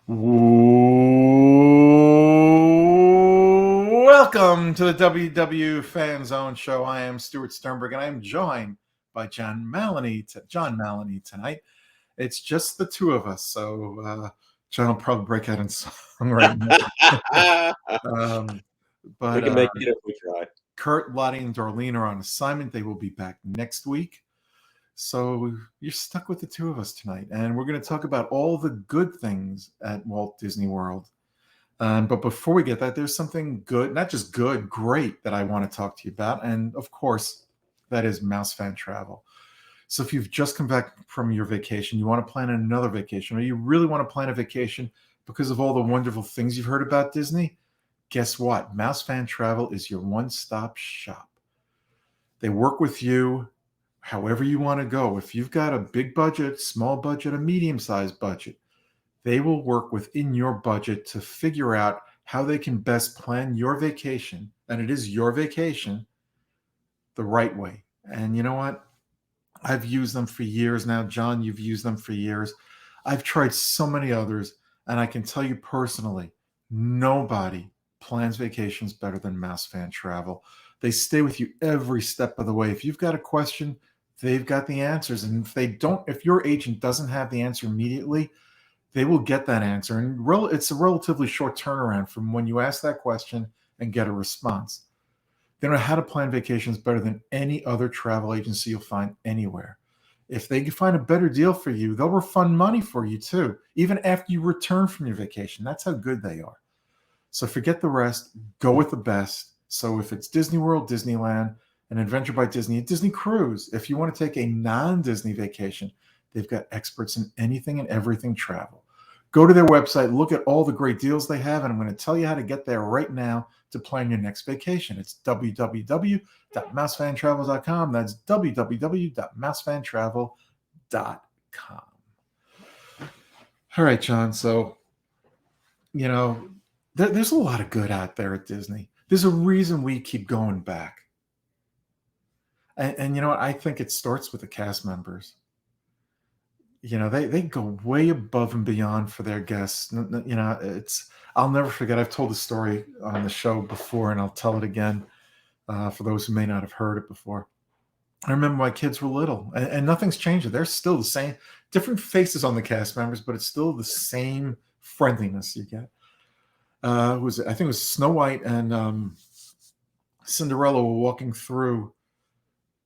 Welcome to the WDW Fan Zone Show. I am Stuart Sternberg, and I am joined by John Maloney tonight. It's just the two of us, so John will probably break out in song right now. We can make it if we try. Kurt, Lottie, and Darlene are on assignment. They will be back next week. So you're stuck with the two of us tonight, and we're going to talk about all the good things at Walt Disney World. But before we get that, there's something good, not just good, great that I want to talk to you about. And of course, that is Mouse Fan Travel. So if you've just come back from your vacation, you want to plan another vacation, or you really want to plan a vacation because of all the wonderful things you've heard about Disney, guess what? Mouse Fan Travel is your one-stop shop. They work with you however you want to go. If you've got a big budget, small budget, a medium-sized budget, they will work within your budget to figure out how they can best plan your vacation, and it is your vacation, the right way. And you know what? I've used them for years now. John, you've used them for years. I've tried so many others, and I can tell you personally, nobody plans vacations better than Mouse Fan Travel. They stay with you every step of the way. If you've got a question, they've got the answers. And if your agent doesn't have the answer immediately, they will get that answer. And it's a relatively short turnaround from when you ask that question and get a response. They know how to plan vacations better than any other travel agency you'll find anywhere. If they can find a better deal for you, they'll refund money for you too, even after you return from your vacation. That's how good they are. So forget the rest. Go with the best. So if it's Disney World, Disneyland, an Adventure by Disney, a Disney cruise, if you want to take a non-Disney vacation, they've got experts in anything and everything travel. Go to their website, look at all the great deals they have, and I'm going to tell you how to get there right now to plan your next vacation. It's www.mousefantravel.com. That's www.mousefantravel.com. All right, John. So, there's a lot of good out there at Disney. There's a reason we keep going back. And you know what? I think it starts with the cast members. They go way above and beyond for their guests. I'll never forget. I've told the story on the show before, and I'll tell it again for those who may not have heard it before. I remember my kids were little, and nothing's changed. They're still the same, different faces on the cast members, but it's still the same friendliness you get. I think it was Snow White and Cinderella were walking through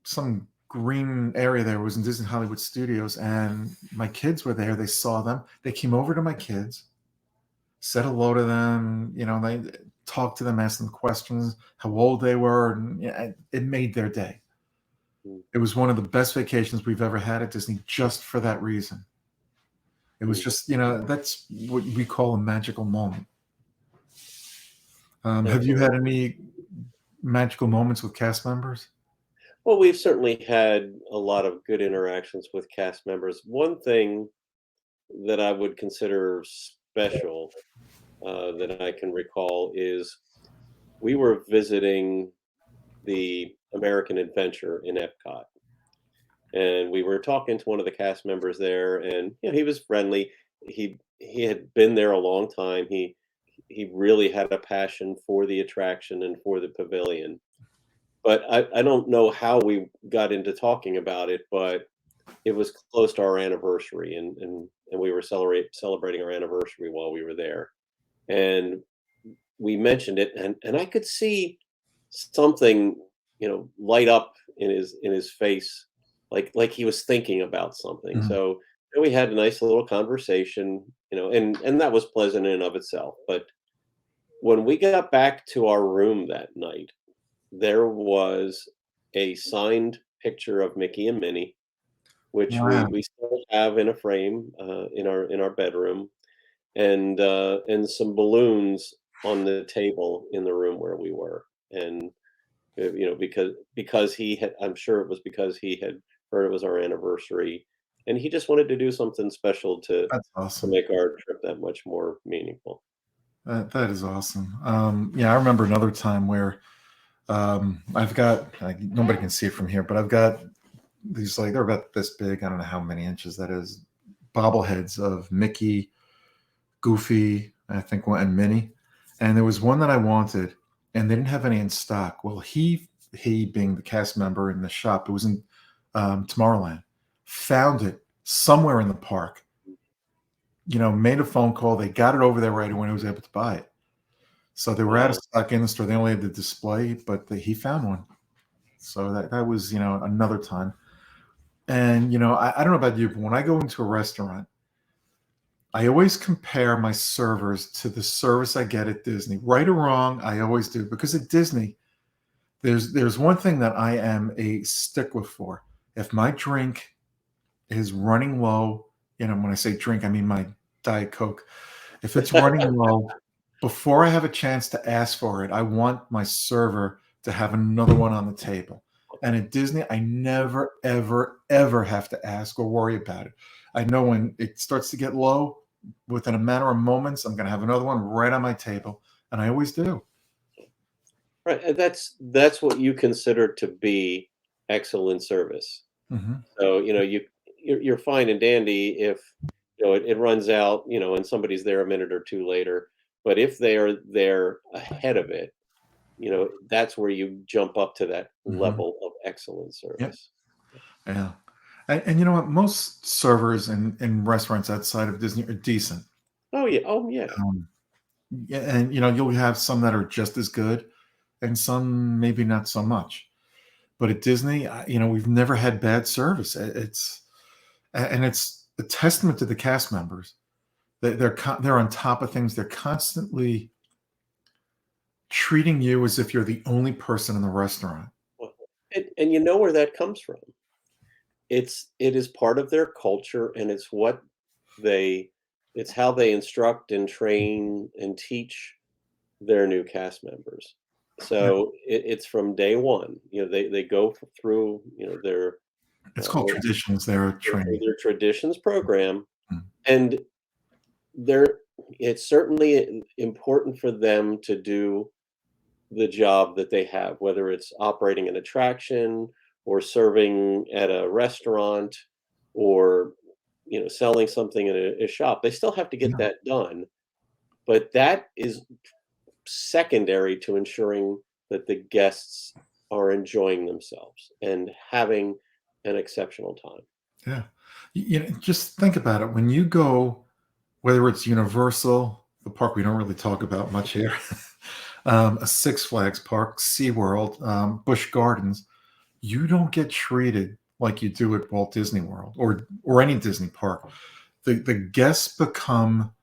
some green area there. It was in Disney Hollywood Studios, and my kids were there. They saw them. They came over to my kids, said hello to them. They talked to them, asked them questions, how old they were, and it made their day. It was one of the best vacations we've ever had at Disney, just for that reason. It was just, that's what we call a magical moment. Have you had any magical moments with cast members? Well, we've certainly had a lot of good interactions with cast members. One thing that I would consider special that I can recall is we were visiting the American Adventure in Epcot. And we were talking to one of the cast members there, and he was friendly. He had been there a long time. He really had a passion for the attraction and for the pavilion. But I don't know how we got into talking about it, but it was close to our anniversary, and we were celebrating our anniversary while we were there. And we mentioned it, and I could see something, light up in his face, like he was thinking about something. Mm-hmm. So we had a nice little conversation, and that was pleasant in and of itself. But when we got back to our room that night, there was a signed picture of Mickey and Minnie, which Wow. we still have in a frame in our bedroom, and some balloons on the table in the room where we were. And because he had, I'm sure it was because he had heard it was our anniversary, and he just wanted to do something special to That's awesome. make our trip that much more meaningful. That is awesome. I remember another time where I've got, nobody can see it from here, but I've got these, they're about this big. I don't know how many inches that is. Bobbleheads of Mickey, Goofy, I think, and Minnie. And there was one that I wanted, and they didn't have any in stock. Well, he being the cast member in the shop, it was in Tomorrowland, found it somewhere in the park. Made a phone call. They got it over there right away. He was able to buy it. So they were out of Wow. stock in the store. They only had the display, but he found one. So that was another time. And I don't know about you, but when I go into a restaurant, I always compare my servers to the service I get at Disney. Right or wrong, I always do, because at Disney, there's one thing that I am a stickler for. If my drink is running low, when I say drink, I mean my Diet Coke. If it's running low, before I have a chance to ask for it, I want my server to have another one on the table. And at Disney, I never, ever, ever have to ask or worry about it. I know when it starts to get low, within a matter of moments, I'm going to have another one right on my table. And I always do. Right. And that's what you consider to be excellent service. Mm-hmm. So, you're fine and dandy if, it runs out, and somebody's there a minute or two later. But if they are there ahead of it, that's where you jump up to that Mm-hmm. level of excellent Yep. service. Yeah. And you know what? Most servers in restaurants outside of Disney are decent. Oh yeah. Oh yeah. Um, yeah, and you'll have some that are just as good, and some maybe not so much. But at Disney, we've never had bad service. It's a testament to the cast members. They're on top of things. They're constantly treating you as if you're the only person in the restaurant. Well, and you know where that comes from. It is part of their culture, and they it's how they instruct and train and teach their new cast members. Yeah. So it's from day one. They go through their It's called uh, traditions. They're training. their traditions program, Mm. and they're it's certainly important for them to do the job that they have, whether it's operating an attraction or serving at a restaurant or selling something in a shop. They still have to get Yeah. that done, but that is secondary to ensuring that the guests are enjoying themselves and having an exceptional time. Yeah. Just think about it. When you go, whether it's Universal, the park we don't really talk about much here, a Six Flags park, SeaWorld, Busch Gardens, you don't get treated like you do at Walt Disney World or any Disney park. The guests become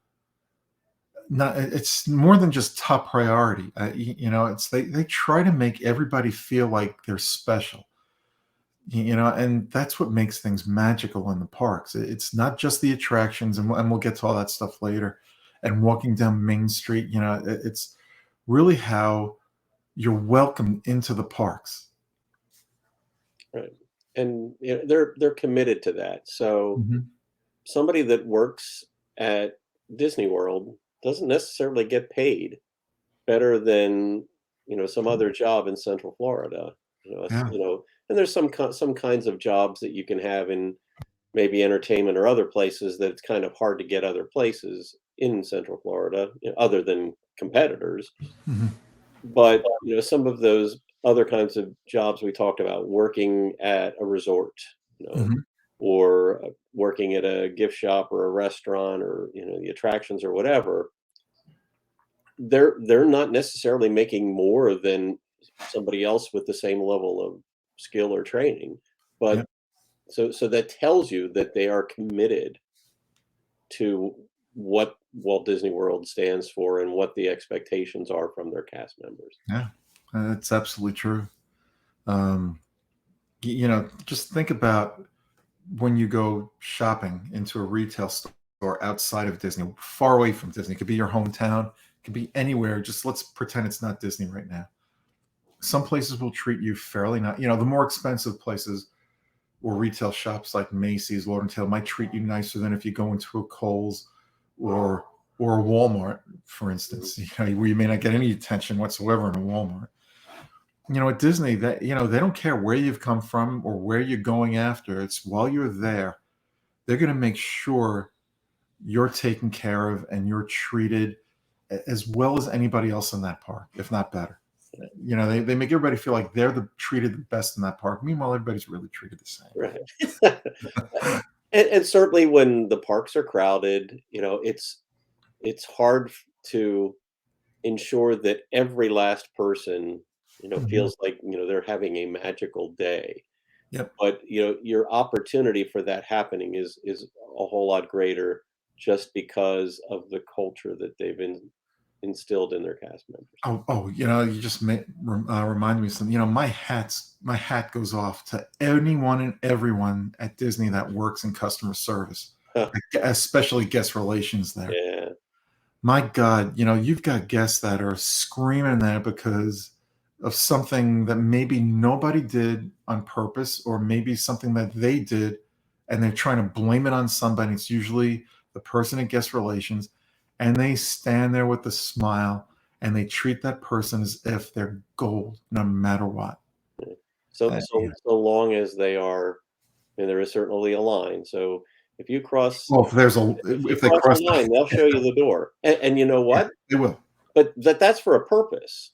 not. It's more than just top priority. It's they try to make everybody feel like they're special. And that's what makes things magical in the parks. It's not just the attractions, and we'll get to all that stuff later. And walking down Main Street, it's really how you're welcomed into the parks. Right. And they're committed to that. So Mhm. somebody that works at Disney World doesn't necessarily get paid better than some other job in Central Florida. Yeah. And there's some kinds of jobs that you can have in maybe entertainment or other places that it's kind of hard to get other places in Central Florida, other than competitors. Mhm. But some of those other kinds of jobs we talked about, working at a resort, Mhm. or working at a gift shop or a restaurant or the attractions or whatever, they're not necessarily making more than somebody else with the same level of skill or training. Yeah. But so that tells you that they are committed to what Walt Disney World stands for and what the expectations are from their cast members. Yeah. That's absolutely true. Um, just think about when you go shopping into a retail store outside of Disney, far away from Disney. It could be your hometown, it could be anywhere. Just let's pretend it's not Disney right now. Some places will treat you fairly not, the more expensive places or retail shops like Macy's, Lord and Taylor might treat you nicer than if you go into a Kohl's or a Walmart, for instance, where you may not get any attention whatsoever in a Walmart. At Disney, that they don't care where you've come from or where you're going after. It's while you're there, they're going to make sure you're taken care of and you're treated as well as anybody else in that park, if not better. You know, they make everybody feel like they're treated the best in that park. Meanwhile, everybody's really treated the same. Right. And certainly when the parks are crowded, it's hard to ensure that every last person, Mhm. feels like, they're having a magical day. Yep. But, your opportunity for that happening is a whole lot greater just because of the culture that they've instilled in their cast members. Oh, you just remind me of something. My hat goes off to anyone and everyone at Disney that works in customer service, especially guest relations there. Yeah. My God, you've got guests that are screaming there because of something that maybe nobody did on purpose, or maybe something that they did, and they're trying to blame it on somebody. It's usually the person at guest relations, and they stand there with a smile and they treat that person as if they're gold, no matter what. Yeah. So Yeah. so long as they are, and there is certainly a line. So if you cross Well, if you if they cross cross, the line, they'll show you the door. And you know yeah, what? they will. But that's for a purpose.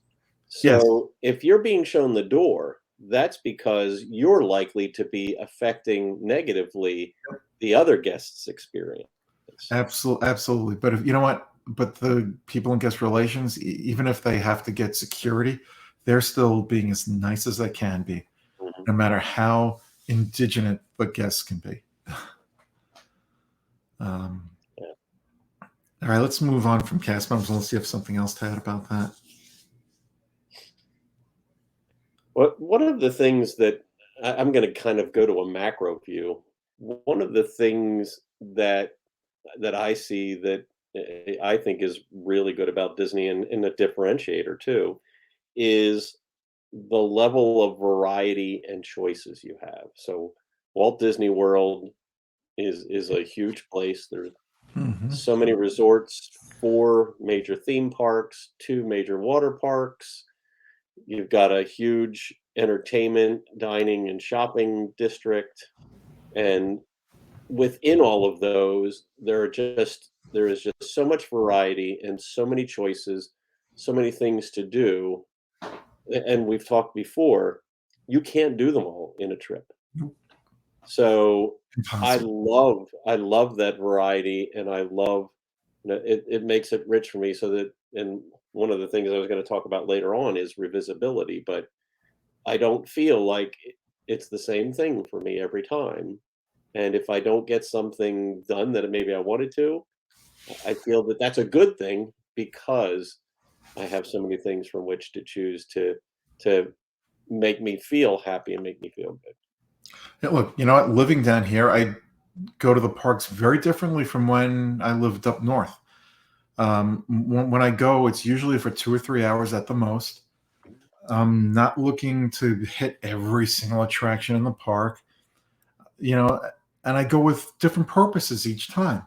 Yes. So if you're being shown the door, that's because you're likely to be affecting negatively the other guest's experience. Absolutely, absolutely. But if you know what, but the people in guest relations, even if they have to get security, they're still being as nice as they can be, Mhm. no matter how indigenous the guests can be. Um, Yeah. all right, let's move on from cast members unless you have something else to add about that. One of the things that I'm going to kind of go to a macro view. One of the things that I see that I think is really good about Disney, and a differentiator too, is the level of variety and choices you have. So Walt Disney World is a huge place. There's Hmm. so many resorts, 4 major theme parks, 2 major water parks. You've got a huge entertainment, dining, and shopping district. And within all of those, there is just so much variety and so many choices, so many things to do. And we've talked before, you can't do them all in a trip. Nope. So Impossible. I love that variety, and I love, it makes it rich for me. So that, and one of the things I was going to talk about later on is revisability, but I don't feel like it's the same thing for me every time. And if I don't get something done that maybe I wanted to, I feel that that's a good thing because I have so many things from which to choose to make me feel happy and make me feel good. Yeah, look, you know what? Living down here, I go to the parks very differently from when I lived up north. When I go, it's usually for 2 or 3 hours at the most. I'm not looking to hit every single attraction in the park, you know, and I go with different purposes each time.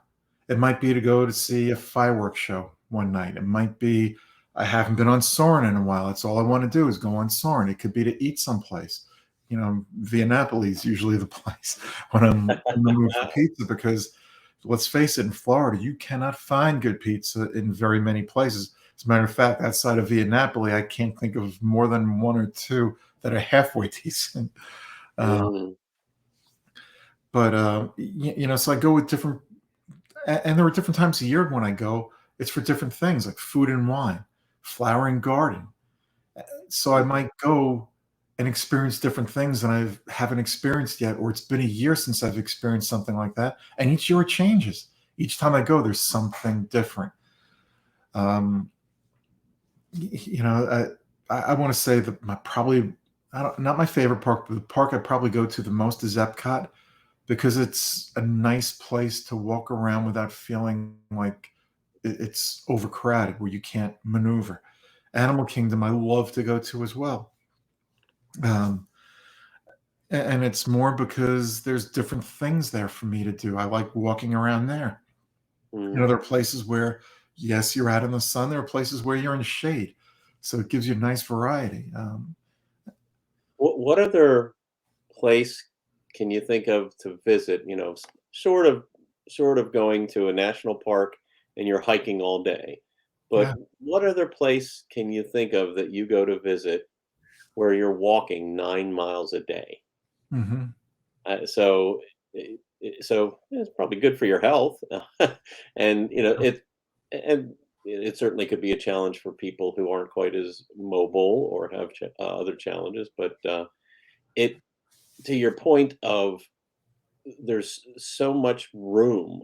It might be to go to see a fireworks show one night. It might be I haven't been on Soarin' in a while. That's all I want to do is go on Soarin'. It could be to eat someplace. Via Napoli is usually the place when I'm in the mood for pizza because let's face it, in Florida, you cannot find good pizza in very many places. As a matter of fact, outside of Via Napoli, I can't think of more than one or two that are halfway decent. Uh, Mm, but so I go with different, and there are different times of year when I go. It's for different things like food and wine, flower and garden. So I might go and experience different things than I haven't experienced yet, or it's been a year since I've experienced something like that. And each year it changes. Each time I go, there's something different. Um, I want to say that not my favorite park, but the park I probably go to the most is Epcot because it's a nice place to walk around without feeling like it's overcrowded where you can't maneuver. Animal Kingdom, I love to go to as well. Um, and it's more because there's different things there for me to do. I like walking around there. mm. There are places where, yes, you're out in the sun. There are places where you're in the shade. So it gives you a nice variety. What other place can you think of to visit? Sort of. sort of going to a national park and you're hiking all day. But Yeah. what other place can you think of that you go to visit where you're walking 9 miles a day? Hmm. So, so it's probably good for your health, and and it certainly could be a challenge for people who aren't quite as mobile or have other challenges. But it to your point of there's so much room,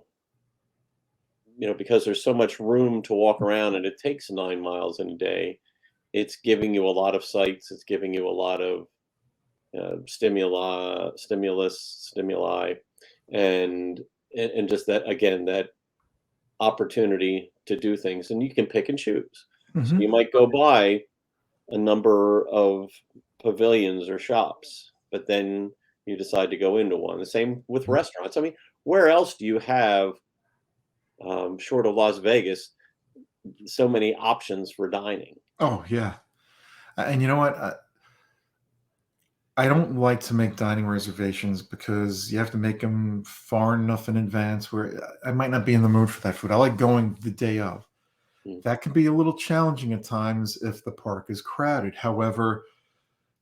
because there's so much room to walk around, and it takes 9 miles in a day. It's giving you a lot of sights. It's giving you a lot of stimuli, and just that again, that opportunity to do things, and you can pick and choose. So you Hmm. might go by a number of pavilions or shops, but then you decide to go into one. The same with restaurants. I mean, where else do you have, short of Las Vegas, so many options for dining? Oh yeah. And you know what? I don't like to make dining reservations because you have to make them far enough in advance where I might not be in the mood for that food. I like going the day of. Mm. That can be a little challenging at times if the park is crowded. However,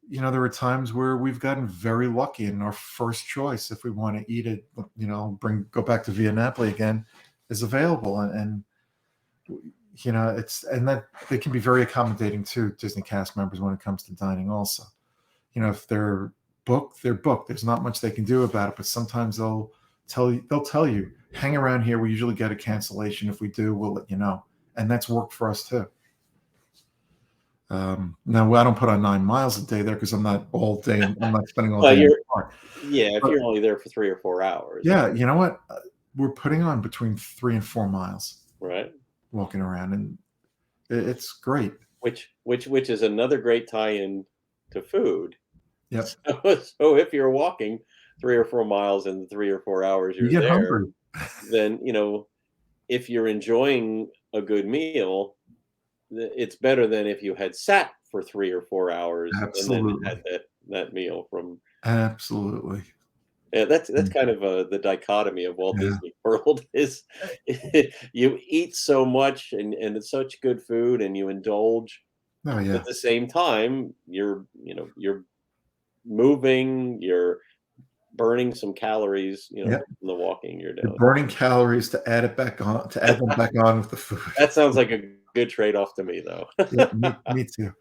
there are times where we've gotten very lucky and our first choice, if we want to eat it, go back to Via Napoli again, is available. And and that they can be very accommodating to Disney cast members when it comes to dining also. If they're booked, they're booked. There's not much they can do about it, but sometimes they'll tell you, hang around here. We usually get a cancellation. If we do, we'll let you know. And that's worked for us too. Now I don't put on 9 miles a day there because I'm not all day. I'm not spending all Well, day in the you're park. yeah, if But you're only there for 3 or 4 hours, yeah, you know what? We're putting on between 3 and 4 miles right? walking around, and it's great. Which is another great tie-in to food. Yep. So if you're walking 3 or 4 miles in the 3 or 4 hours You you're get there, hungry. then if you're enjoying a good meal, it's better than if you had sat for 3 or 4 hours and then had Absolutely. that meal from. Absolutely. Yeah, that's Mm. kind of the dichotomy of Walt Yeah. Disney World is you eat so much and it's such good food and you indulge, Oh but at yeah. the same time you're moving, you're burning some calories, Yep. from the walking you're You're doing. burning calories to add them back on with the food. That sounds like a good trade-off to me, though. Yeah, me too.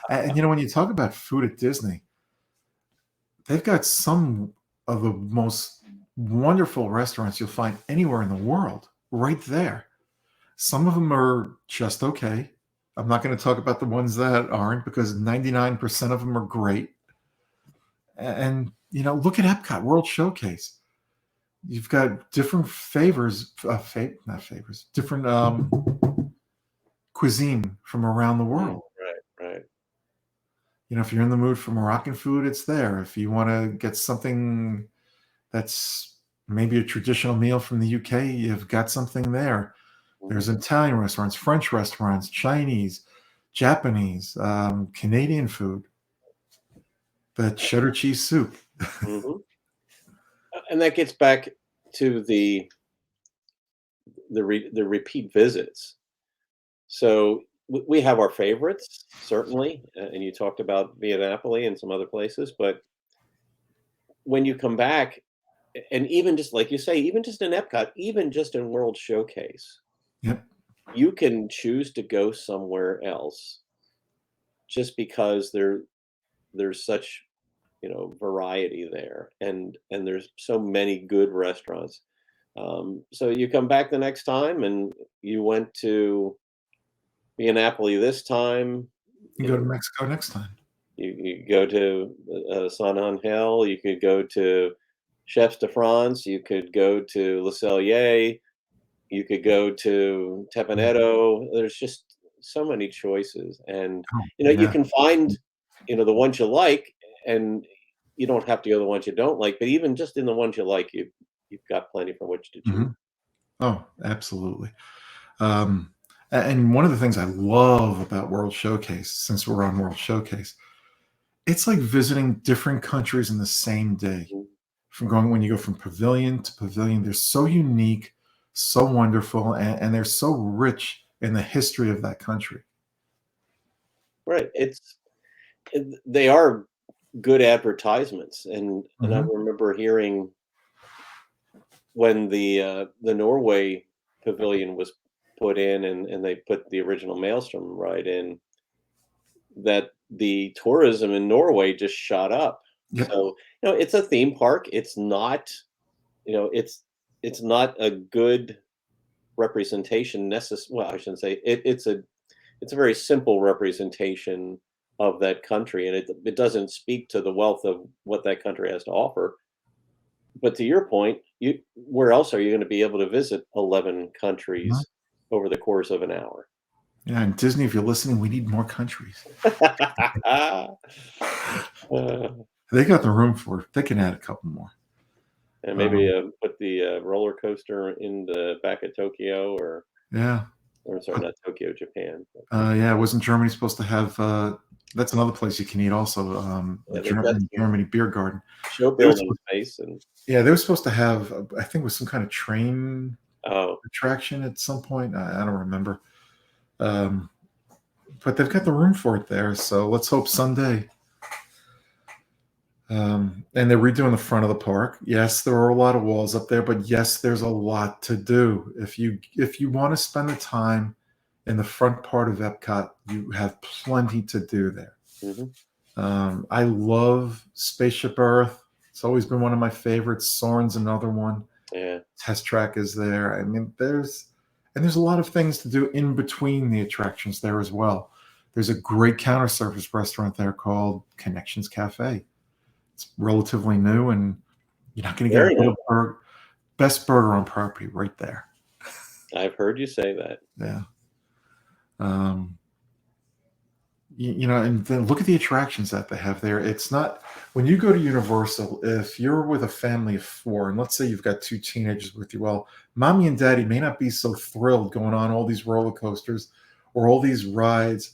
And when you talk about food at Disney, they've got some of the most wonderful restaurants you'll find anywhere in the world right there. Some of them are just okay. I'm not going to talk about the ones that aren't because 99% of them are great. And look at Epcot World Showcase. You've got different not favors, different cuisine from around the Mm, world. right, right. If you're in the mood for Moroccan food, it's there. If you want to get something that's maybe a traditional meal from the UK, you've got something there. Mhm, There's Italian restaurants, French restaurants, Chinese, Japanese, Canadian food, the cheddar cheese soup. mhm. And that gets back to the repeat visits. So we have our favorites, certainly, and you talked about Via Napoli and some other places, but when you come back, and even just like you say, even just in Epcot, even just in World Showcase, Yep. you can choose to go somewhere else just because there's such, variety there, and there's so many good restaurants. So you come back the next time, and you went to Via Napoli this time. You go to Mexico next time. You go to San Angel. You could go to Chefs de France. You could go to Le Cellier. You could go to Yeah. Tepanetto. There's just so many choices, and Oh, you yeah. can find the ones you like, and you don't have to go the ones you don't like. But even just in the ones you like, you've got plenty from which to choose. Mhm. Oh, absolutely. Um, and one of the things I love about World Showcase, since we're on World Showcase, it's like visiting different countries in the same day. Mhm. When you go from pavilion to pavilion, they're so unique. so wonderful, and they're so rich in the history of that country. Right. They are good advertisements, and I Hmm. remember hearing when the Norway pavilion was put in, and they put the original Maelstrom ride in, that the tourism in Norway just shot up. Yep. So, it's a theme park. It's not, you know, it's not a good representation well, I shouldn't say it's a very simple representation of that country, and it doesn't speak to the wealth of what that country has to offer. But to your point, where else are you going to be able to visit 11 Mhm. countries over the course of an hour? Yeah, and Disney, if you're listening, we need more countries. Uh, They got the room for it. They can add a couple more. and maybe Um, put the roller coaster in the back of Tokyo, yeah. or sorry, not Tokyo, Japan. Yeah, wasn't Germany supposed to have? That's another place you can eat. Also, the Yeah, they've got In some Germany beer garden. show They were building supposed, space, and yeah, they were supposed to have. I think it was some kind of train oh, attraction at some point. I don't remember. Um, but they've got the room for it there. So let's hope someday. And they're redoing the front of the park. Yes, there are a lot of walls up there, but yes, there's a lot to do. If you want to spend the time in the front part of Epcot, you have plenty to do there. mhm, I love Spaceship Earth. It's always been one of my favorites. Soarin's another one. yeah, Test Track is there. I mean, there's a lot of things to do in between the attractions there as well. There's a great counter service restaurant there called Connections Cafe. It's relatively new, and you're not going to get a very better new. best burger on property right there. I've heard you say that. Yeah. Um, and then look at the attractions that they have there. It's not when you go to Universal, if you're with a family of four, and let's say you've got two teenagers with you, well, mommy and daddy may not be so thrilled going on all these roller coasters or all these rides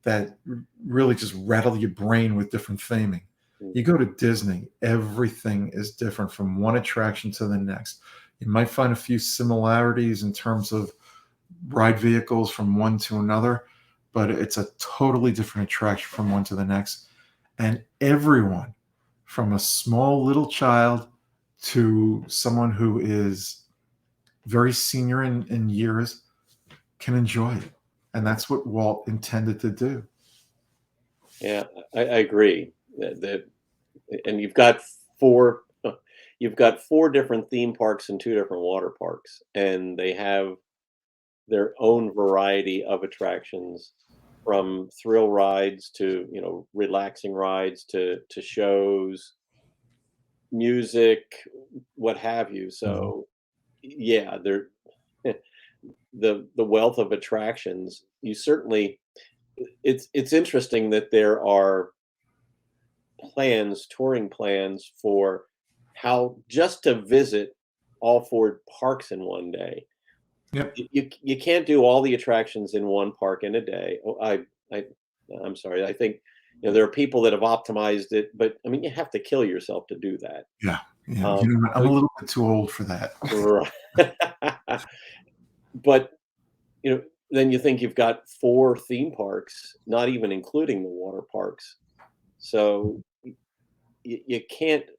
that really just rattle your brain with different theming. Mm. You go to Disney, everything is different from one attraction to the next. You might find a few similarities in terms of ride vehicles from one to another, but it's a totally different attraction from one to the next. And everyone, from a small little child to someone who is very senior in years, can enjoy it. And that's what Walt intended to do. Yeah, I agree. And four, you've got four different theme parks and two different water parks, and they have their own variety of attractions, from thrill rides to relaxing rides to shows, music, what have you. Mhm. So yeah, they're the wealth of attractions. You certainly it's interesting that there are touring plans for how just to visit all four parks in one day. Yep. You can't do all the attractions in one park in a day. Oh, I I'm sorry. I think there are people that have optimized it, but I mean you have to kill yourself to do that. Yeah. Yeah. You Um, know what? I'm so a little bit too old for that. right. But you know, then you think you've got four theme parks, not even including the water parks. So you can't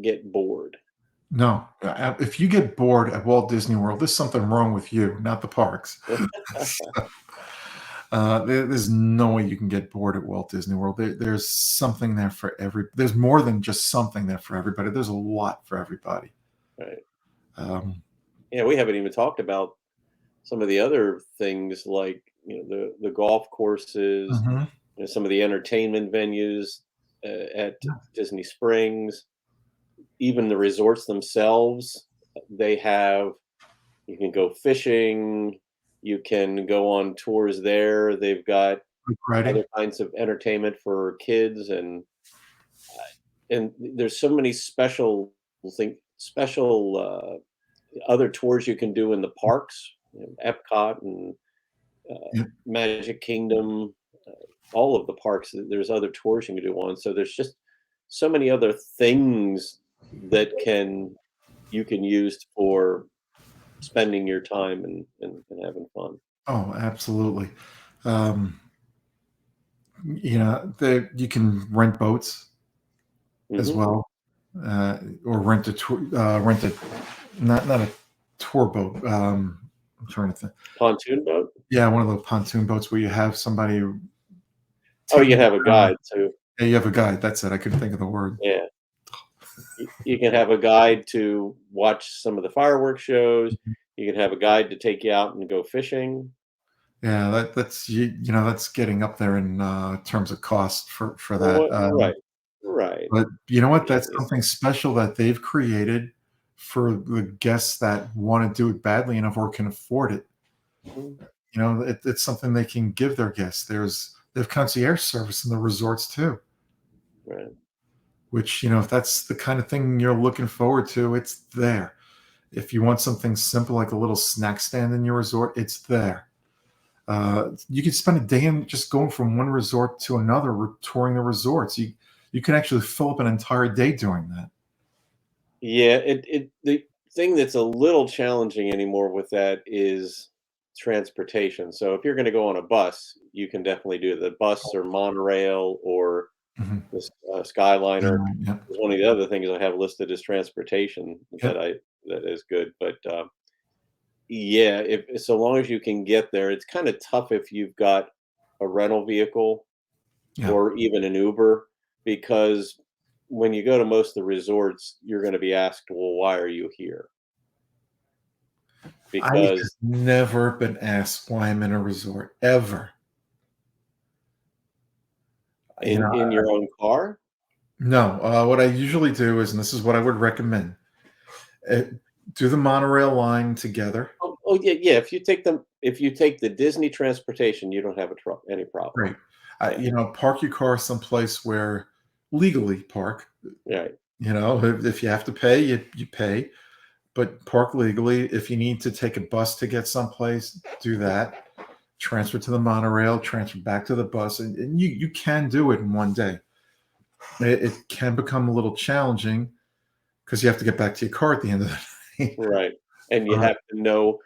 get bored. No. If you get bored at Walt Disney World, there's something wrong with you, not the parks. There's no way you can get bored at Walt Disney World. There's something there for There's more than just something there for everybody. There's a lot for everybody. Right. Um, Yeah, we haven't even talked about some of the other things like the golf courses, mhm. some of the entertainment venues at Yeah. Disney Springs, even the resorts themselves. They have You can go fishing, you can go on tours there. They've got Bike riding. other kinds of entertainment for kids, and there's so many special other tours you can do in the parks, Epcot and Yeah. Magic Kingdom, all of the parks. There's other tours you can do on. So there's just so many other things that you can use for spending your time and having fun. Oh, absolutely. Um, you can rent boats as Hmm. well, or rent a tour, rent a not a tour boat. I'm trying to think. Pontoon boat. Yeah, one of those pontoon boats where you have somebody Oh, you taking can you have a around. guide too. Yeah, you have a guide. That's it. I couldn't think of the word. Yeah, you can have a guide to watch some of the fireworks shows. You can have a guide to take you out and go fishing. Yeah, that's getting up there in terms of cost for that. What? Right, right. But you know what? Yeah, That's something special that they've created for the guests that want to do it badly enough or can afford it. mhm, It's something they can give their guests. They have concierge service in the resorts too, right. which if that's the kind of thing you're looking forward to, it's there. If you want something simple like a little snack stand in your resort, it's there. You could spend a day in just going from one resort to another, touring the resorts. You can actually fill up an entire day doing that. Yeah, the thing that's a little challenging anymore with that is transportation. So if you're going to go on a bus, you can definitely do the bus or monorail or Mhm. the Skyliner. Yeah, Is one of the other things I have listed as transportation yep, that is good. But yeah, if so long as you can get there, it's kind of tough if you've got a rental vehicle yeah. or even an Uber, because when you go to most of the resorts, you're going to be asked, "Well, why are you here?" I have Because never been asked why I'm in a resort ever. You know, in your own car. no. What I usually do is, and this is what I would recommend: uh, do the monorail line together. Oh yeah, yeah. If you take the Disney transportation, you don't have any problem. Great. Yeah, Park your car someplace where legally park. right. If you have to pay, you pay, but park legally. If you need to take a bus to get someplace, do that. Transfer to the monorail, transfer back to the bus, and you can do it in one day. It can become a little challenging because you have to get back to your car at the end of the night. Right, and you But have to know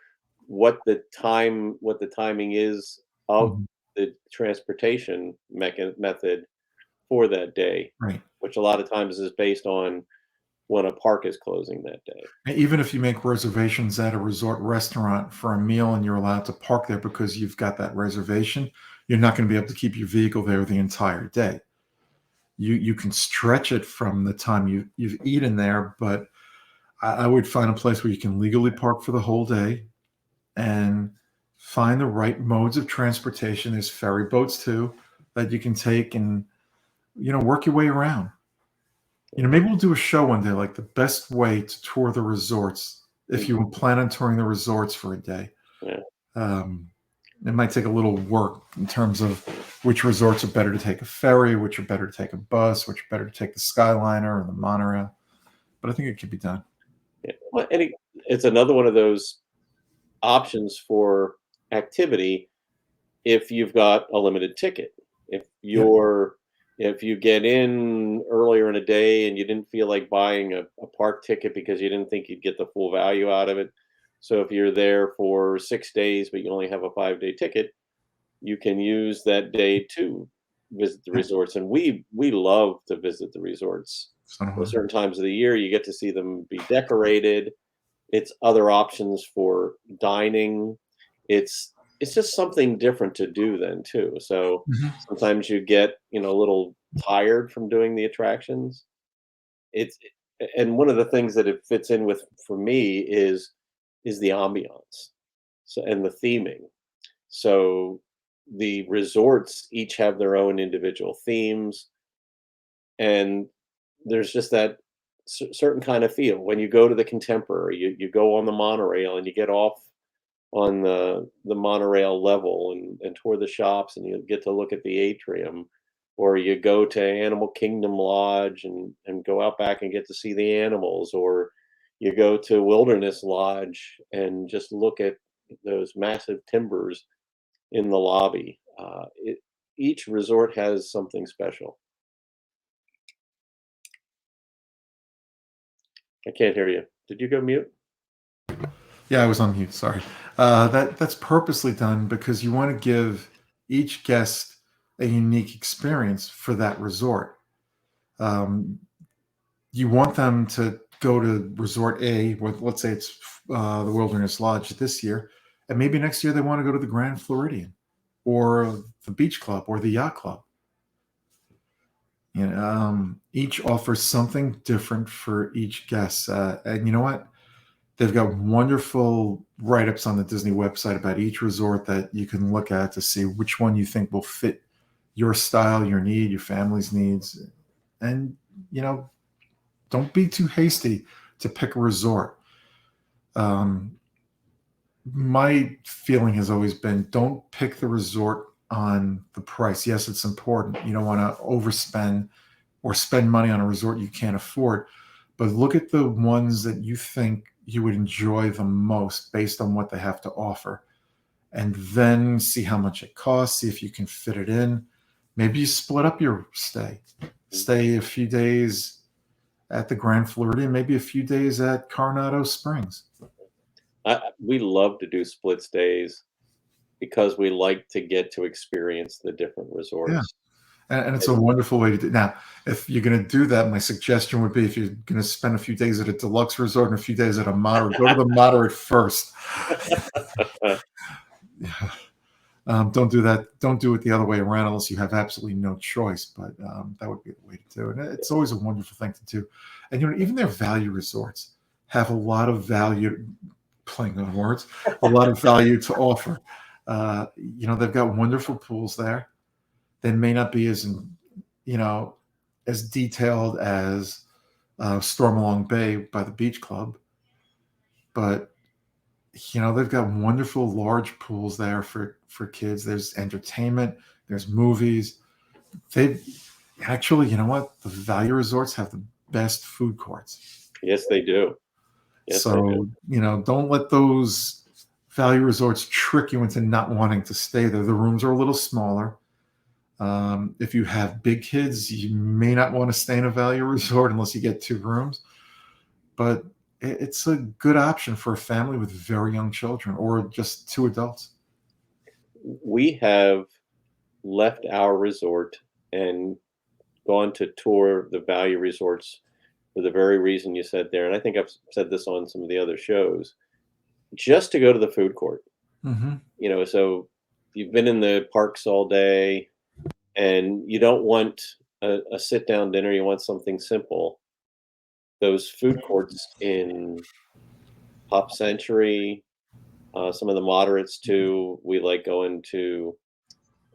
what the timing is of mhm, the transportation method for that day, right. which a lot of times is based on when a park is closing that day. And even if you make reservations at a resort restaurant for a meal and you're allowed to park there because you've got that reservation, you're not going to be able to keep your vehicle there the entire day. You can stretch it from the time you've eaten there, but I would find a place where you can legally park for the whole day and find the right modes of transportation. There's ferry boats too that you can take and work your way around. Maybe we'll do a show one day, like the best way to tour the resorts if Mhm, you plan on touring the resorts for a day. yeah. Um, it might take a little work in terms of which resorts are better to take a ferry, which are better to take a bus, which are better to take the Skyliner or the monorail. But I think it can be done. Yeah. Well, it's another one of those options for activity if you've got a limited ticket. If Yep. you're if you get in earlier in a day and you didn't feel like buying a park ticket because you didn't think you'd get the full value out of it. So if you're there for 6 days but you only have a 5-day ticket, you can use that day to visit the Yep. resorts. And we love to visit the resorts. So do At I. certain times of the year, you get to see them be decorated. It's other options for dining. It's just something different to do then too. So Mhm. sometimes you get, a little tired from doing the attractions. It's and one of the things that it fits in with for me is the ambiance. So and the theming. So the resorts each have their own individual themes, and there's just that certain kind of feel when you go to the contemporary. You go on the monorail and you get off on the monorail level and tour the shops, and you get to look at the atrium, or you go to Animal Kingdom Lodge and go out back and get to see the animals, or you go to Wilderness Lodge and just look at those massive timbers in the lobby. Each resort has something special. I can't hear you. Did you go mute? Yeah, I was on mute. Sorry. That's purposely done because you want to give each guest a unique experience for that resort. Um, you want them to go to Resort A, let's say it's the Wilderness Lodge this year, and maybe next year they want to go to the Grand Floridian or the Beach Club or the Yacht Club. Each offers something different for each guest, and you know what? They've got wonderful write-ups on the Disney website about each resort that you can look at to see which one you think will fit your style, your need, your family's needs. And, you know, don't be too hasty to pick a resort. My feeling has always been don't pick the resort on the price. Yes, it's important. You don't want to overspend or spend money on a resort you can't afford, but look at the ones that you think you would enjoy the most based on what they have to offer. And then see how much it costs, see if you can fit it in. Maybe you split up your stay. Stay a few days at the Grand Floridian, maybe a few days at Coronado Springs. We love to do split stays because we like to get to experience the different Yeah. resorts. And it's a wonderful way to do. Now, if you're going to do that, my suggestion would be if you're going to spend a few days at a deluxe resort and a few days at a moderate, go to the moderate first. Yeah. Don't do that. Don't do it the other way around unless you have absolutely no choice. But that would be the way to do it. And it's always a wonderful thing to do. And even their value resorts have a lot of value. Playing on words, a lot of value to offer. They've got wonderful pools there. They may not be as detailed as Stormalong Bay by the Beach Club, but they've got wonderful large pools there for kids. There's entertainment, there's movies. They actually, you know what? The value resorts have the best food courts. Yes, they do. Yes, they do. Don't let those value resorts trick you into not wanting to stay there. The rooms are a little smaller. If you have big kids, you may not want to stay in a value resort unless you get 2 rooms. But it's a good option for a family with very young children or just 2 adults. We have left our resort and gone to tour the value resorts for the very reason you said there. And I think I've said this on some of the other shows, just to go to the food court. Mm-hmm. So you've been in the parks all day and you don't want a sit down dinner, you want something simple. Those food courts in Pop Century, some of the moderates too, we like going to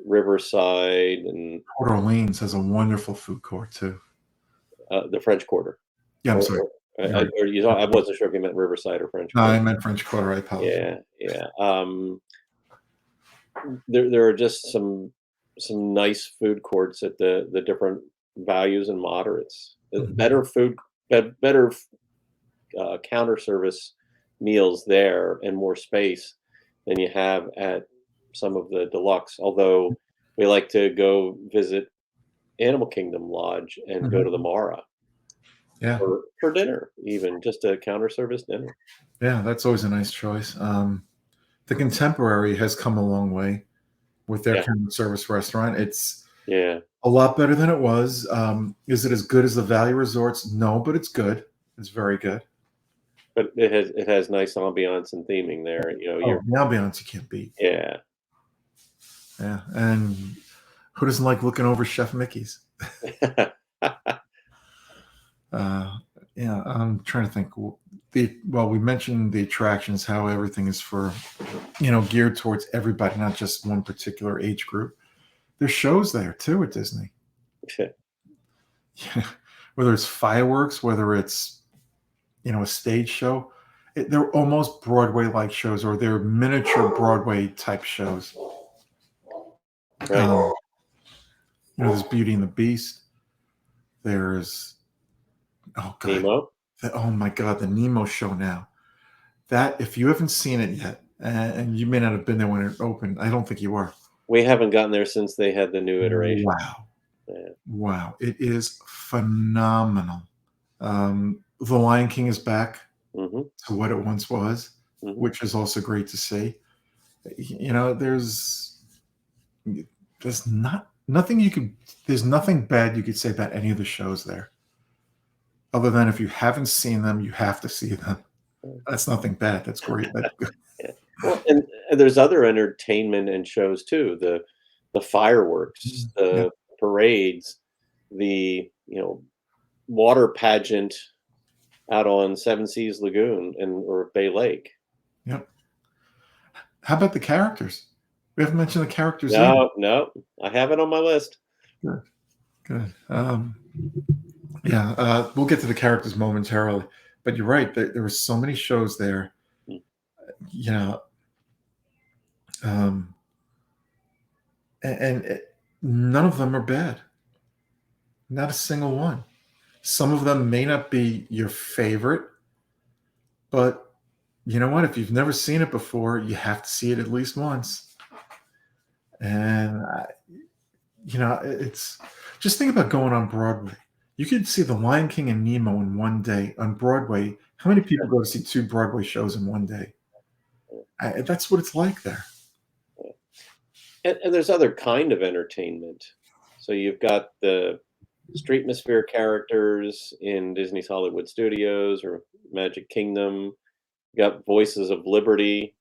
Riverside and Port Orleans has a wonderful food court too. the French Quarter. Yeah, I'm sorry. I wasn't sure if you meant Riverside or French No, Quarter. I meant French Quarter. I apologize. Yeah. There are just some nice food courts at the different values and moderates. Mhm. Better food, better counter service meals there, and more space than you have at some of the deluxe. Although we like to go visit Animal Kingdom Lodge and go to the Mara. Yeah. For dinner, even just a counter service dinner. Yeah, that's always a nice choice. The Contemporary has come a long way with their counter service restaurant. It's a lot better than it was. Is it as good as the value resorts? No, but it's good. It's very good. But it has nice ambiance and theming there. The ambiance you can't beat. Yeah. Yeah, and who doesn't like looking over Chef Mickey's? I'm trying to think. We mentioned the attractions, how everything is for, geared towards everybody, not just one particular age group. There's shows there too at Disney. Yeah. Whether it's fireworks, whether it's, a stage show, they're almost Broadway-like shows, or they're miniature Broadway-type shows. Right. There's Beauty and the Beast. There's Nemo. Oh my God, the Nemo show now. That, if you haven't seen it yet, and you may not have been there when it opened, I don't think you were. We haven't gotten there since they had the new iteration. Wow. Yeah. Wow. It is phenomenal. The Lion King is back to what it once was. which is also great to see. You know, there's nothing bad you could say about any of the shows there, other than if you haven't seen them, you have to see them. That's nothing bad. That's great. That's good. Yeah. Well, and there's other entertainment and shows too. The fireworks, Yeah, the parades, the water pageant out on Seven Seas Lagoon or Bay Lake. yep. How about the characters? We haven't mentioned the characters either. No, no, I have it on my list. Good, good. Yeah, we'll get to the characters momentarily, but you're right. There were so many shows there. Mm. You know, um, and none of them are bad. Not a single one. Some of them may not be your favorite, but you know what? If you've never seen it before, you have to see it at least once. And it's just think about going on Broadway. You could see The Lion King and Nemo in one day on Broadway. How many people go to see 2 Broadway shows in one day? That's what it's like there. And there's other kind of entertainment. So you've got the Streetmosphere characters in Disney's Hollywood Studios or Magic Kingdom. You got Voices of Liberty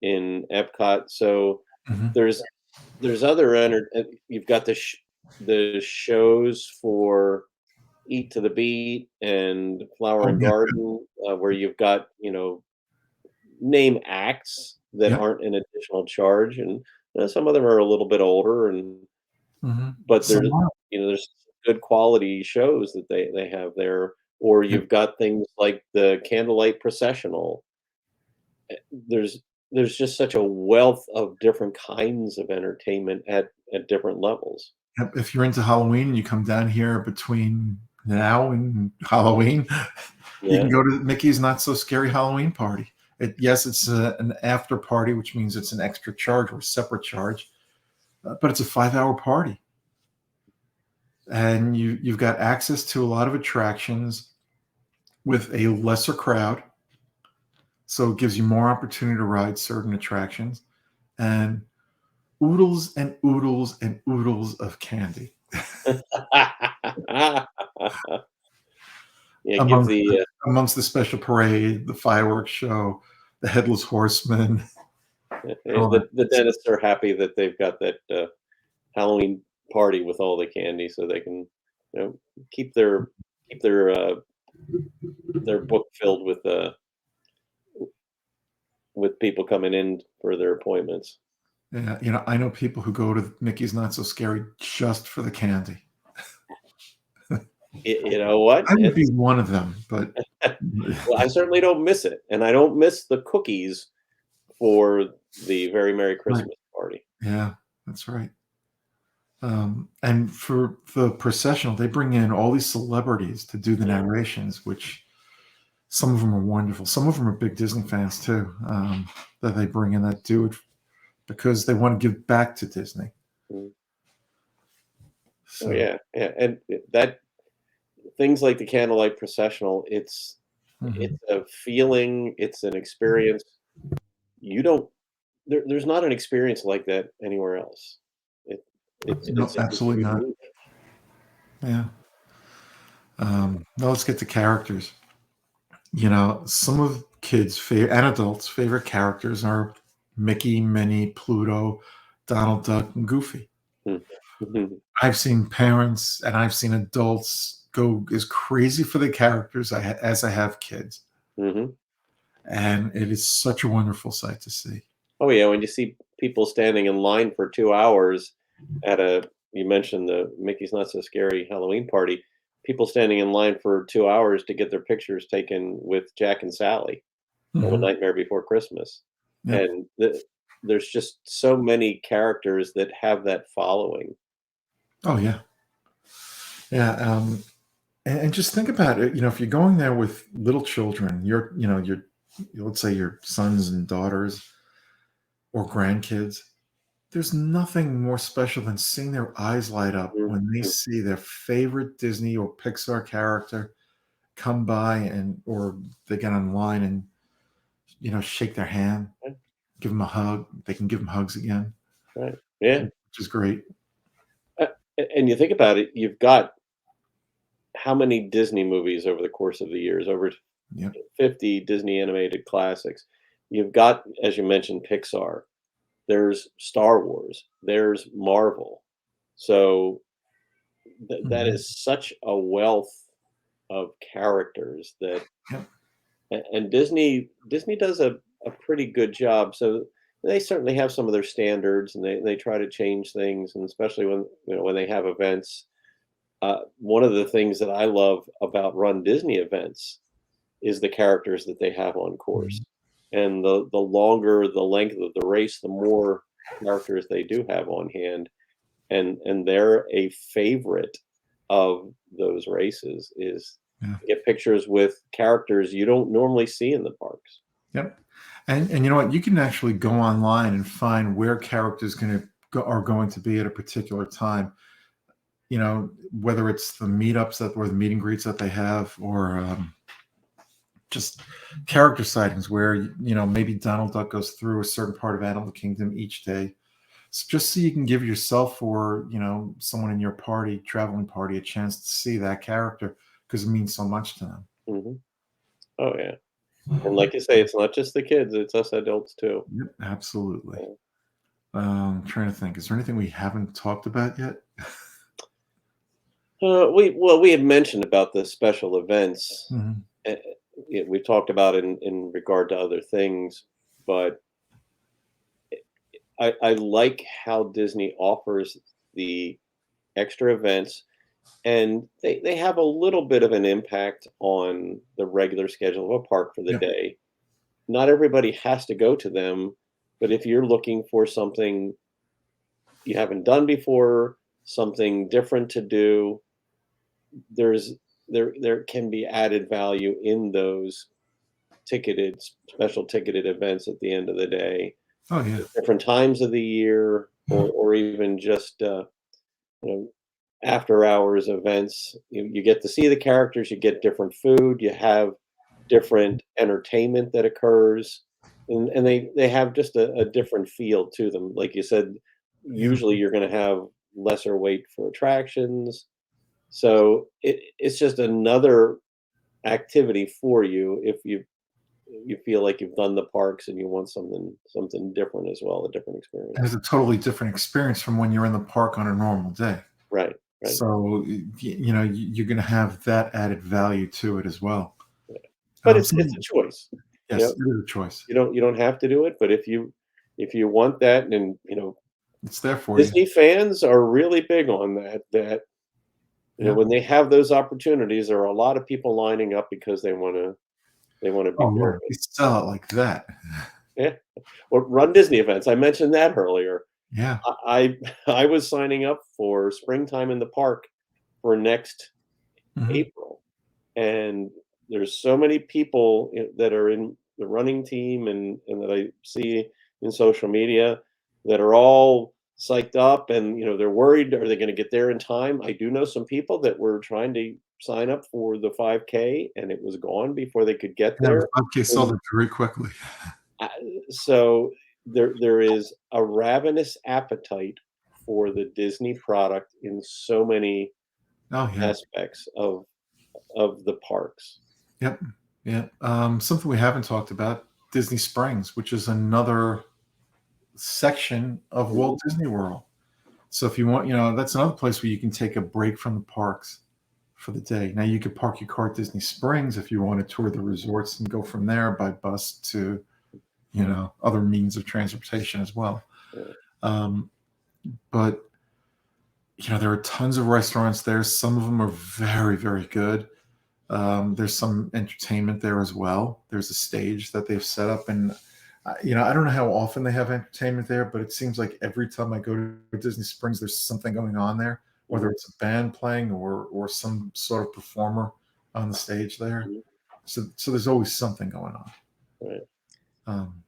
in Epcot. So Mhm. there's other you've got the shows for Eat to the Beat and Flower and Yeah. Garden, where you've got name acts that Yeah. aren't an additional charge, and some of them are a little bit older, but Some are. there's good quality shows that they have there. Or Yeah. you've got things like the Candlelight Processional. There's there's just such a wealth of different kinds of entertainment at different levels. Yep, if you're into Halloween and you come down here between now and Halloween, you can Yeah. go to Mickey's Not So Scary Halloween Party. Yes, it's an after party, which means it's an extra charge or a separate charge, but it's a 5-hour party. And you've got access to a lot of attractions with a lesser crowd. So it gives you more opportunity to ride certain attractions. And oodles and oodles and oodles of candy. Yeah, give amongst the amongst the special parade, the fireworks show, the headless horseman, all that. the dentists are happy that they've got that Halloween party with all the candy, so they can you know keep their book filled with people coming in for their appointments. Yeah, I know people who go to Mickey's Not So Scary just for the candy. You know what? I would be one of them, but Well, I certainly don't miss it, and I don't miss the cookies for the Very Merry Christmas party. yeah, that's right. And for the processional, they bring in all these celebrities to do the narrations, which some of them are wonderful. Some of them are big Disney fans too, that they bring in that do it because they want to give back to Disney. Mm. So, Oh yeah, yeah, and that things like the Candlelight Processional, it's a feeling, it's an experience. You don't there's not an experience like that anywhere else. It no, it's absolutely not. unique. Yeah. Now let's get to characters. Some of kids' and adults' favorite characters are Mickey, Minnie, Pluto, Donald Duck, and Goofy. Mhm. I've seen parents and I've seen adults go as crazy for the characters as I have kids, Mhm. and it is such a wonderful sight to see. Oh yeah, when you see people standing in line for 2 hours at you mentioned the Mickey's Not So Scary Halloween party, people standing in line for 2 hours to get their pictures taken with Jack and Sally from A Mhm. Nightmare Before Christmas. Yep. And there's just so many characters that have that following. Oh yeah, yeah. And just think about it. If you're going there with little children, your let's say your sons and daughters or grandkids, there's nothing more special than seeing their eyes light up when they Mhm. see their favorite Disney or Pixar character come by or they get online and shake their hand, Right. give them a hug. They can give them hugs again, Right. Yeah. which is great. Uh, and you think about it, you've got how many Disney movies over the course of the years? Over Yep. 50 Disney animated classics. You've got, as you mentioned, Pixar. There's Star Wars. There's Marvel. So that Mhm. is such a wealth of characters that, Yep. and Disney does a pretty good job. So they certainly have some of their standards, and they try to change things, and especially when they have events. One of the things that I love about Run Disney events is the characters that they have on course. Mhm. And the longer the length of the race, the more characters they do have on hand. And they're a favorite of those races is Yeah. to get pictures with characters you don't normally see in the parks. Yep. And you know what? You can actually go online and find where characters are going to be at a particular time. Whether it's the meetups or the meet and greets that they have, or just character sightings where maybe Donald Duck goes through a certain part of Animal Kingdom each day. Just so you can give yourself or someone in your traveling party, a chance to see that character because it means so much to them. Hmm. Oh yeah, and like you say, it's not just the kids; it's us adults too. Yep, absolutely. Yeah. Trying to think, is there anything we haven't talked about yet? We had mentioned about the special events. Mhm. uh, we talked about in regard to other things, but I like how Disney offers the extra events, and they have a little bit of an impact on the regular schedule of a park for the Yep. day. Not everybody has to go to them, but if you're looking for something you haven't done before, something different to do, there's there can be added value in those special ticketed events at the end of the day, Oh yeah. different times of the year, or even just you know after hours events. You get to see the characters, you get different food, you have different entertainment that occurs, and they have just a different feel to them. Like you said, Yeah. usually you're going to have lesser wait for attractions, so it's just another activity for you if you feel like you've done the parks and you want something different as well, a different And experience. it's a totally different experience from when you're in the park on a normal day. Right, right. So you're going to have that added value to it as well. Yeah. But it's a Something, choice. You yes, know, it is a choice. you don't have to do it, but if you want that, and It's there for you. Disney fans are really big on that Yeah. when they have those opportunities, there are a lot of people lining up because they want to be Oh part yeah, of you it. sell it like that. Yeah. Or Run Disney events. I mentioned that earlier. Yeah. I was signing up for springtime in the park for next Mhm. April, and there's so many people that are in the running team, and that I see in social media that are all psyched up, and they're worried, are they going to get there in time? I do know some people that were trying to sign up for the 5K, and it was gone before they could get Yeah, the there. 5K sold And it very quickly. so there is a ravenous appetite for the Disney product in so many Oh yeah. aspects of the parks. Yep. Yeah. Something we haven't talked about, Disney Springs, which is another section of Mhm. Walt Disney World. So if you want, that's another place where you can take a break from the parks for the day. Now you could park your car at Disney Springs if you want to tour the resorts and go from there by bus to, other means of transportation as well. Yeah. Um, but there are tons of restaurants there. Some of them are very, very good. There's some entertainment there as well. There's a stage that they've set up, and I don't know how often they have entertainment there, but it seems like every time I go to Disney Springs, there's something going on there, whether Mhm. it's a band playing or some sort of performer on the stage there. Mhm. So there's always something going on. Right. Um,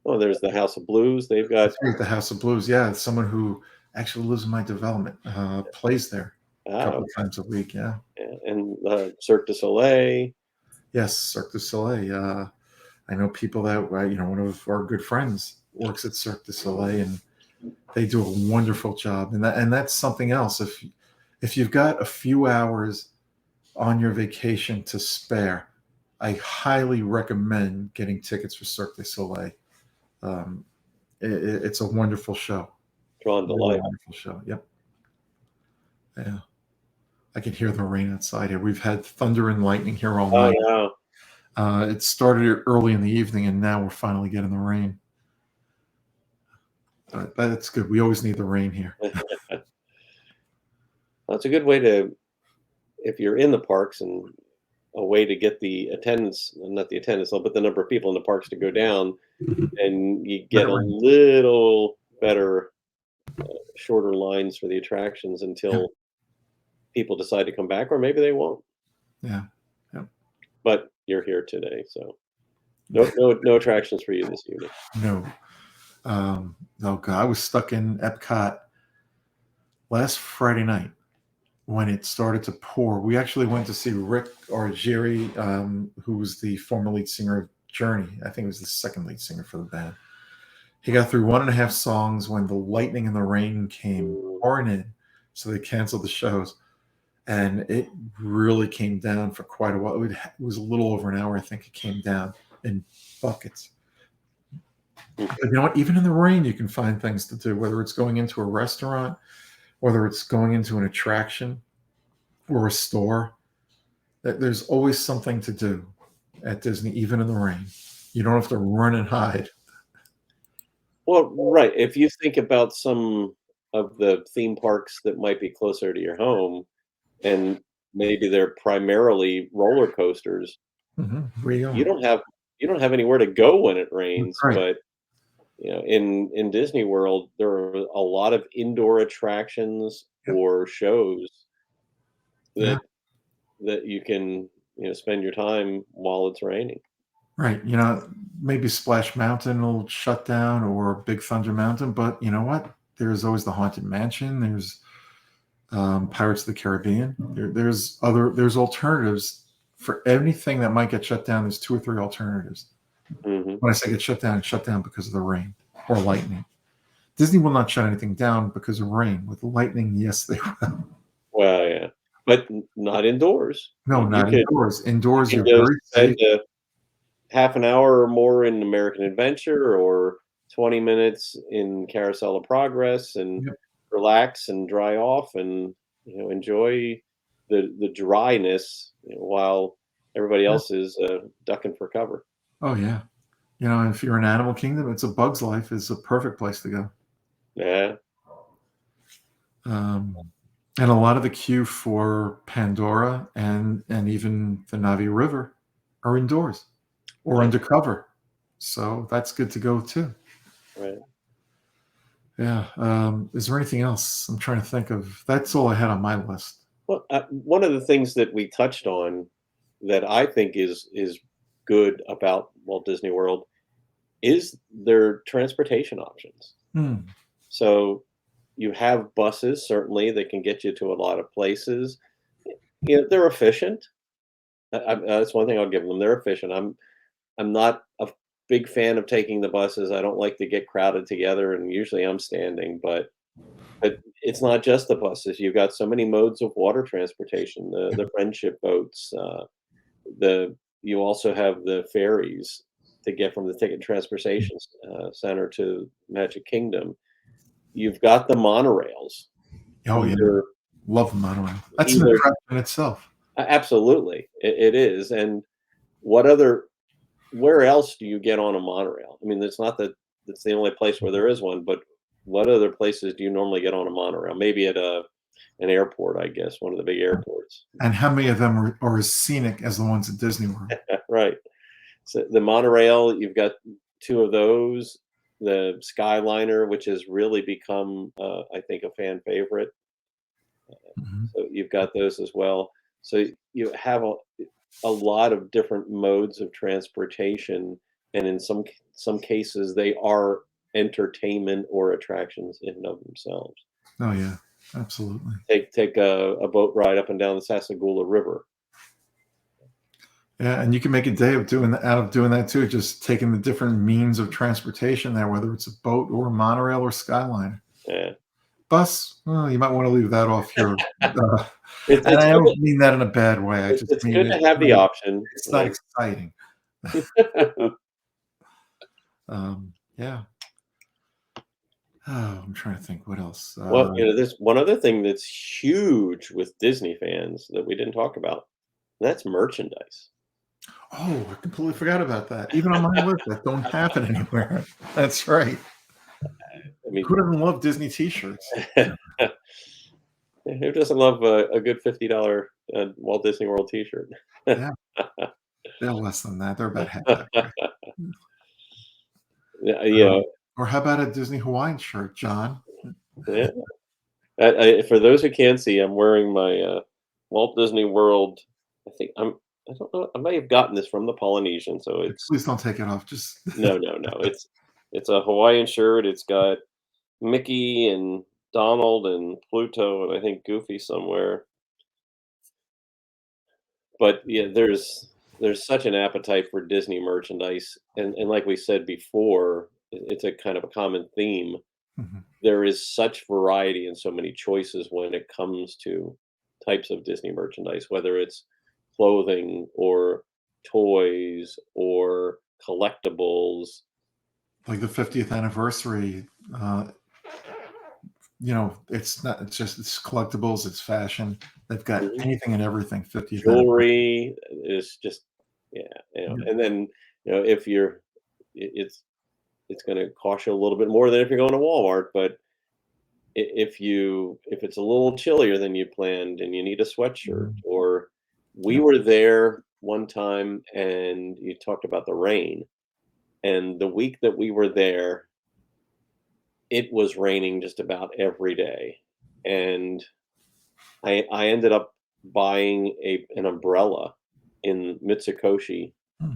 Oh, there's the House of Blues. They've got that's right, the House of Blues. Yeah, it's someone who actually lives in my development, plays there a couple of okay, times a week. Yeah. yeah, and Cirque du Soleil. Yes, Cirque du Soleil. I know people that one of our good friends works at Cirque du Soleil, and they do a wonderful job. And that's something else. If you've got a few hours on your vacation to spare, I highly recommend getting tickets for Cirque du Soleil. It's a wonderful show. Drawn to Really life. wonderful show. Yep. Yeah. I can hear the rain outside here. We've had thunder and lightning here all Oh night. no. It started early in the evening, and now we're finally getting the rain. But that's good. We always need the rain here. Well, it's a good way to, if you're in the parks, and a way to get the attendance, not the attendance, but the number of people in the parks to go down, and you get a little better, shorter lines for the attractions until people decide to come back, or maybe they won't. Yeah. Yep. But you're here today, so no attractions for you this evening. No. Oh God, I was stuck in Epcot last Friday night when it started to pour. We actually went to see Rick Argiri, who was the former lead singer of Journey. I think he was the second lead singer for the band. He got through 1.5 songs when the lightning and the rain came pouring in, so they canceled the shows. And it really came down for quite a while. It was a little over an hour, I think. It came down in buckets. But you know what? Even in the rain, you can find things to do, whether it's going into a restaurant, whether it's going into an attraction or a store. There's always something to do at Disney, even in the rain. You don't have to run and hide. Well, right. If you think about some of the theme parks that might be closer to your home, and maybe they're primarily roller coasters, Where you you going? don't have anywhere to go when it rains. Right. But in Disney World, there are a lot of indoor attractions or shows that you can spend your time while it's raining. Right. Maybe Splash Mountain will shut down, or Big Thunder Mountain, but you know what? There's always the Haunted Mansion. There's Pirates of the Caribbean. There's alternatives for anything that might get shut down. There's 2 or 3 alternatives. When I say get shut down, it's shut down because of the rain or lightning. Disney will not shut anything down because of rain. With lightning, yes, they will. Well, yeah, but not indoors. No, not indoors. Indoors, You you're can go very safe. spend half an hour or more in American Adventure, or 20 minutes in Carousel of Progress, and relax and dry off, and enjoy the dryness, while everybody else is ducking for cover. Oh yeah. If you're in Animal Kingdom, it's a Bug's Life is a perfect place to go. Yeah. And a lot of the queue for Pandora and even the Navi River are indoors or undercover. So that's good to go too. Right. Yeah. Is there anything else? I'm trying to think of. That's all I had on my list. Well, one of the things that we touched on that I think is good about Walt Disney World is their transportation options. So you have buses, certainly, that can get you to a lot of places. They're efficient. That's one thing I'll give them. They're efficient. I'm not a big fan of taking the buses. I don't like to get crowded together, and usually I'm standing. But it's not just the buses. You've got so many modes of water transportation. The friendship boats. You also have the ferries to get from the Ticket Transportation Center to Magic Kingdom. You've got the monorails. Oh yeah, love the monorail. That's an attraction in itself. Absolutely, it is. And where else do you get on a monorail? I mean, it's not that it's the only place where there is one, but what other places do you normally get on a monorail? Maybe at an airport, I guess, one of the big airports. And how many of them are as scenic as the ones at Disney World? Right. So the monorail, you've got 2 of those. The Skyliner, which has really become, I think, a fan favorite. So you've got those as well. So you have a lot of different modes of transportation, and in some cases, they are entertainment or attractions in and of themselves. Oh yeah, absolutely. Take a boat ride up and down the Sassagoula River. Yeah, and you can make a day of doing that too, just taking the different means of transportation there, whether it's a boat or a monorail or Skyliner. Yeah. Bus, well, you might want to leave that off your. And It's I good. don't mean that in a bad way. I just It's mean good to have the option. it's not exciting. Yeah. Oh, I'm trying to think what else. Well, there's one other thing that's huge with Disney fans that we didn't talk about. And that's merchandise. Oh, I completely forgot about that. Even on my list, that don't happen anywhere. That's right. I mean, Who doesn't love Disney T-shirts? who doesn't love a good $50 Walt Disney World T-shirt? Yeah, they're less than that. They're about half that price. Yeah, Or how about a Disney Hawaiian shirt, John? yeah. For those who can't see, I'm wearing my Walt Disney World. I think I don't know. I may have gotten this from the Polynesian, so it's Please don't take it off. Just no, no, no. It's a Hawaiian shirt. It's got Mickey and Donald and Pluto and I think Goofy somewhere. But yeah, there's such an appetite for Disney merchandise, and like we said before, it's a kind of a common theme. Mhm. There is such variety and so many choices when it comes to types of Disney merchandise, whether it's clothing or toys or collectibles. Like the 50th anniversary. It's not. It's collectibles. It's fashion. They've got Mhm. anything and everything. 50th anniversary. Jewelry is just yeah, Yeah. and then if you're it's going to cost you a little bit more than if you're going to Walmart, but if it's a little chillier than you planned and you need a sweatshirt, Mhm. or we Yep. were there one time and you talked about the rain, and the week that we were there, it was raining just about every day, and I ended up buying an umbrella in Mitsukoshi Hmm.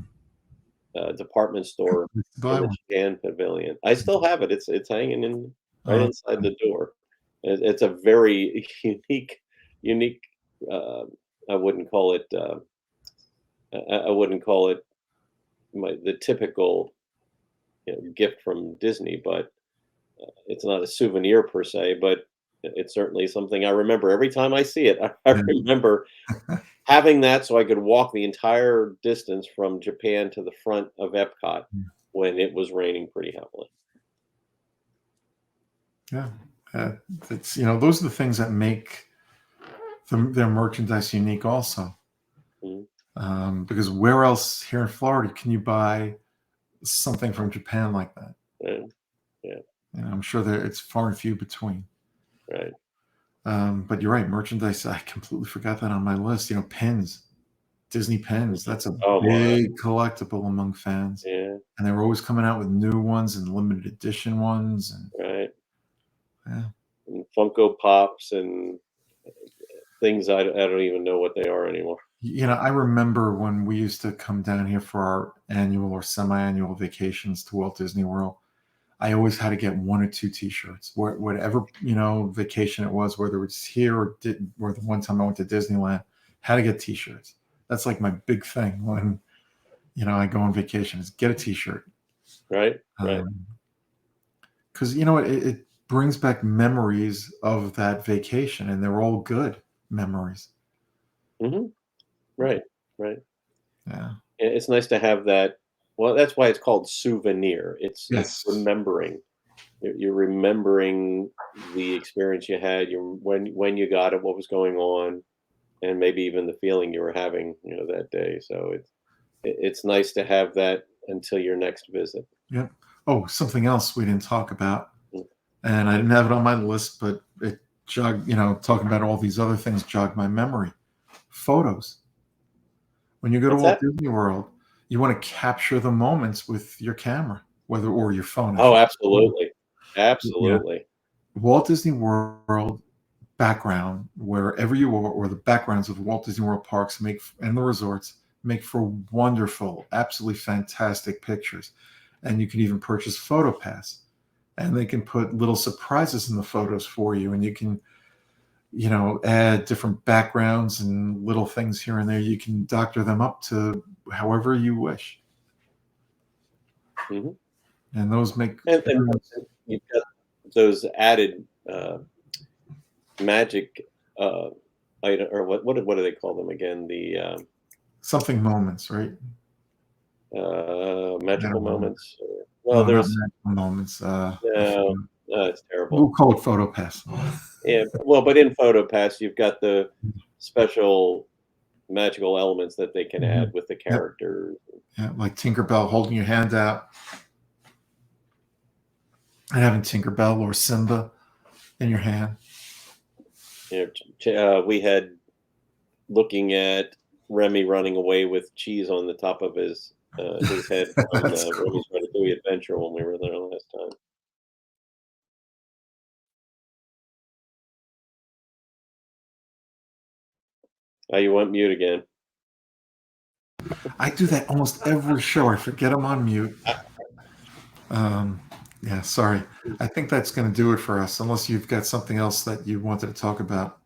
department store Let's in buy the one. Japan Pavilion. I still have it. It's hanging in right Uh, inside the door. It's a very unique. Uh, I wouldn't call it. I wouldn't call it the typical gift from Disney, but it's not a souvenir per se. But it's certainly something I remember every time I see it. I yeah. remember having that so I could walk the entire distance from Japan to the front of Epcot when it was raining pretty heavily. Yeah. Uh, it's those are the things that make their merchandise unique. Also, Mhm. because where else here in Florida can you buy something from Japan like that? Yeah, yeah, I'm sure that it's far and few between. right. But you're right, merchandise. I completely forgot that on my list. Pins, Disney pins. That's a Oh my, big collectible among fans, yeah, and they were always coming out with new ones and limited edition ones. And right. yeah, And Funko Pops and things I don't even know what they are anymore. I remember when we used to come down here for our annual or semi-annual vacations to Walt Disney World. I always had to get one or two T-shirts, whatever vacation it was, whether it's here or the one time I went to Disneyland, had to get T-shirts. That's like my big thing when I go on vacation is get a T-shirt, Right, right. because it brings back memories of that vacation, and they're all good memories. Hmm. Right, right. Yeah. It's nice to have that. Well, that's why it's called souvenir. It's Yes. remembering. You're remembering the experience you had. You when you got it, what was going on, and maybe even the feeling you were having, that day. So it's nice to have that until your next visit. Yep. Oh, something else we didn't talk about, Mm. and I didn't have it on my list, but it jogged. Talking about all these other things jogged my memory. Photos. When you go to What's Walt that? Disney World, you want to capture the moments with your camera, or your phone, I Oh, should say. absolutely, Yeah. absolutely. Walt Disney World background, wherever you are, or the backgrounds of the Walt Disney World parks and the resorts make for wonderful, absolutely fantastic pictures. And you can even purchase PhotoPass, and they can put little surprises in the photos for you, and you can add different backgrounds and little things here and there. You can doctor them up to however you wish. Hmm. And those make And you've got those added magic item, or what do they call them again? The something moments, right? I magical don't know. moments. Well, No, not there's magical moments. I no, forget. no, it's We'll terrible. call it photo pass. Yeah, well, but in PhotoPass, you've got the special magical elements that they can Mhm. add with the Yep. characters. Yeah, like Tinkerbell holding your hand out and having Tinkerbell or Simba in your hand. We had looking at Remy running away with cheese on the top of his head from That's cool. Remy's Ratatouille Adventure when we were there last time. You went mute again. I do that almost every show. I forget I'm on mute. Um, yeah, sorry. I think that's going to do it for us, unless you've got something else that you wanted to talk about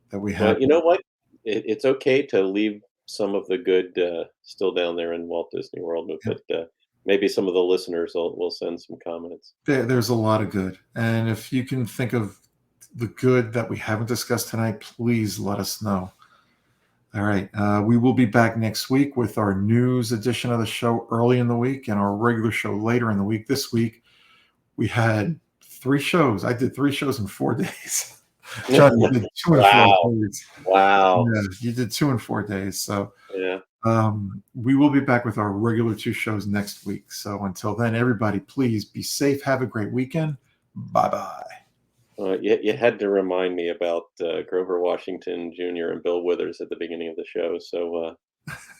that we have. Well, you know what? It's okay to leave some of the good still down there in Walt Disney World, Yeah, but maybe some of the listeners will send some comments. there's a lot of good. And if you can think of the good that we haven't discussed tonight, please let us know. All right. We will be back next week with our news edition of the show early in the week and our regular show later in the week. This week, we had 3 shows. I did 3 shows in 4 days. John, you did two in four Wow! days. Wow! Yeah, you did 2 in 4 days. So Yeah. we will be back with our regular 2 shows next week. So until then, everybody, please be safe. Have a great weekend. Bye bye. You had to remind me about Grover Washington Jr. and Bill Withers at the beginning of the show. So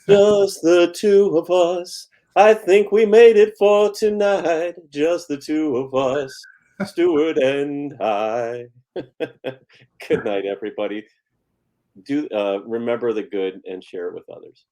just the two of us. I think we made it for tonight. Just the two of us, Stuart and I. Good night, everybody. Do remember the good and share it with others.